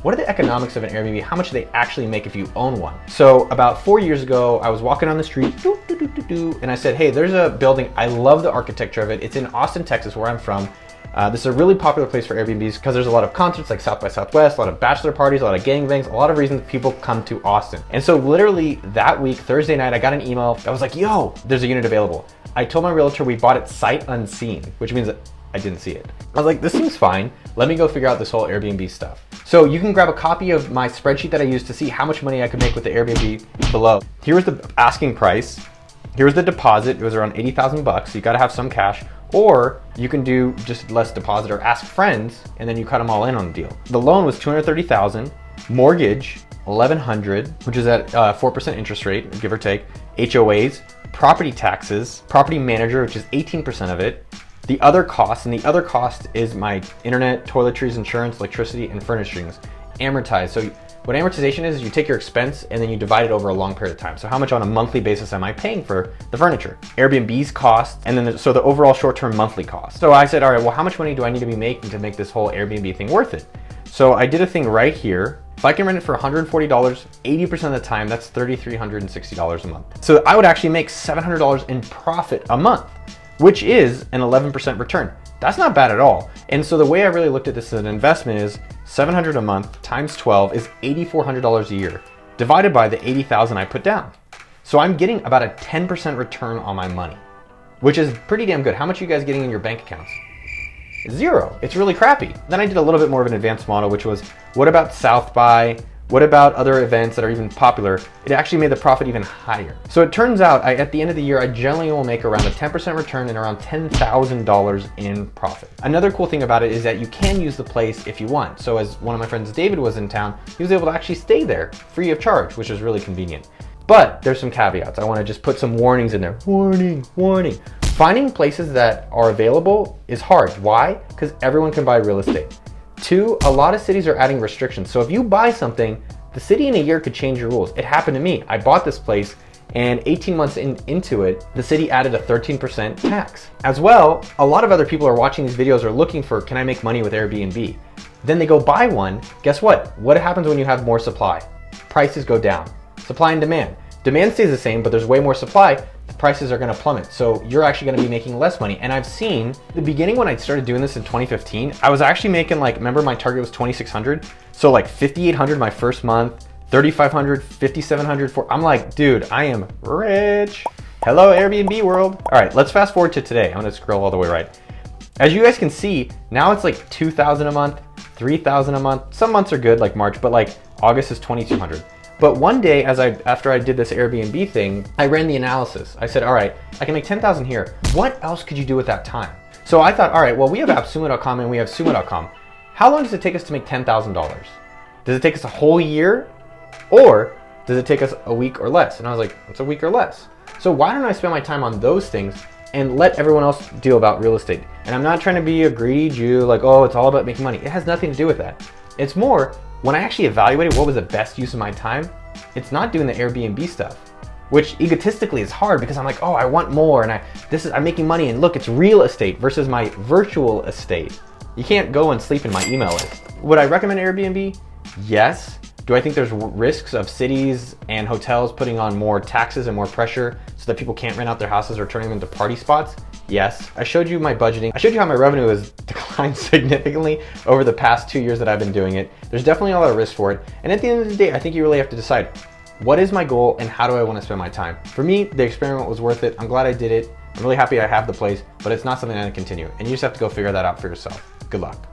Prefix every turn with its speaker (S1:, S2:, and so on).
S1: what are the economics of an Airbnb? How much do they actually make if you own one? So about 4 years ago, I was walking on the street, and I said, hey, there's a building. I love the architecture of it. It's in Austin, Texas, where I'm from. This is a really popular place for Airbnbs because there's a lot of concerts like South by Southwest, a lot of bachelor parties, a lot of gangbangs, a lot of reasons people come to Austin. And so literally that week, Thursday night, I got an email that was like, yo, there's a unit available. I told my realtor we bought it sight unseen, which means that I didn't see it. I was like, this seems fine. Let me go figure out this whole Airbnb stuff. So you can grab a copy of my spreadsheet that I used to see how much money I could make with the Airbnb below. Here was the asking price. Here was the deposit. It was around 80,000 bucks. So you got to have some cash. Or you can do just less deposit or ask friends and then you cut them all in on the deal. The loan was 230,000, mortgage 1,100, which is at 4% interest rate, give or take, HOAs, property taxes, property manager, which is 18% of it, the other costs, and the other cost is my internet, toiletries, insurance, electricity, and furnishings, amortized. So what amortization is you take your expense and then you divide it over a long period of time. So how much on a monthly basis am I paying for the furniture? Airbnb's cost, and then so the overall short-term monthly cost. So I said, all right, well, how much money do I need to be making to make this whole Airbnb thing worth it? So I did a thing right here. If I can rent it for $140, 80% of the time, that's $3,360 a month. So I would actually make $700 in profit a month, which is an 11% return. That's not bad at all. And so the way I really looked at this as an investment is $700 a month times 12 is $8,400 a year, divided by the 80,000 I put down. So I'm getting about a 10% return on my money, which is pretty damn good. How much are you guys getting in your bank accounts? Zero. It's really crappy. Then I did a little bit more of an advanced model, which was, what about South by? What about other events that are even popular? It actually made the profit even higher. So it turns out at the end of the year, I generally will make around a 10% return and around $10,000 in profit. Another cool thing about it is that you can use the place if you want. So as one of my friends, David, was in town, he was able to actually stay there free of charge, which is really convenient. But there's some caveats. I wanna just put some warnings in there. Warning, warning. Finding places that are available is hard. Why? Because everyone can buy real estate. 2, a lot of cities are adding restrictions. So if you buy something, the city in a year could change your rules. It happened to me. I bought this place and 18 months into it, the city added a 13% tax. As well, a lot of other people are watching these videos or looking for, can I make money with Airbnb? Then they go buy one. Guess what? What happens when you have more supply? Prices go down. Supply and demand. Demand stays the same, but there's way more supply. The prices are gonna plummet. So you're actually gonna be making less money. And I've seen the beginning when I started doing this in 2015, I was actually making like, remember my target was 2,600? So like 5,800 my first month, 3,500, 5,700 for, I'm like, dude, I am rich. Hello, Airbnb world. All right, let's fast forward to today. I'm gonna scroll all the way right. As you guys can see, now it's like 2,000 a month, 3,000 a month. Some months are good like March, but like August is 2,200. But one day, after I did this Airbnb thing, I ran the analysis. I said, all right, I can make 10,000 here. What else could you do with that time? So I thought, all right, well, we have AppSumo.com and we have Sumo.com. How long does it take us to make $10,000? Does it take us a whole year? Or does it take us a week or less? And I was like, it's a week or less. So why don't I spend my time on those things and let everyone else deal about real estate? And I'm not trying to be a greedy Jew, like, oh, it's all about making money. It has nothing to do with that. It's more, when I actually evaluated what was the best use of my time, it's not doing the Airbnb stuff, which egotistically is hard because I'm like, oh, I want more and I'm making money and look, it's real estate versus my virtual estate. You can't go and sleep in my email list. Would I recommend Airbnb? Yes. Do I think there's risks of cities and hotels putting on more taxes and more pressure so that people can't rent out their houses or turning them into party spots? Yes. I showed you my budgeting. I showed you how my revenue has declined significantly over the past 2 years that I've been doing it. There's definitely a lot of risk for it. And at the end of the day, I think you really have to decide, what is my goal and how do I want to spend my time? For me, the experiment was worth it. I'm glad I did it. I'm really happy I have the place, but it's not something I continue. And you just have to go figure that out for yourself. Good luck.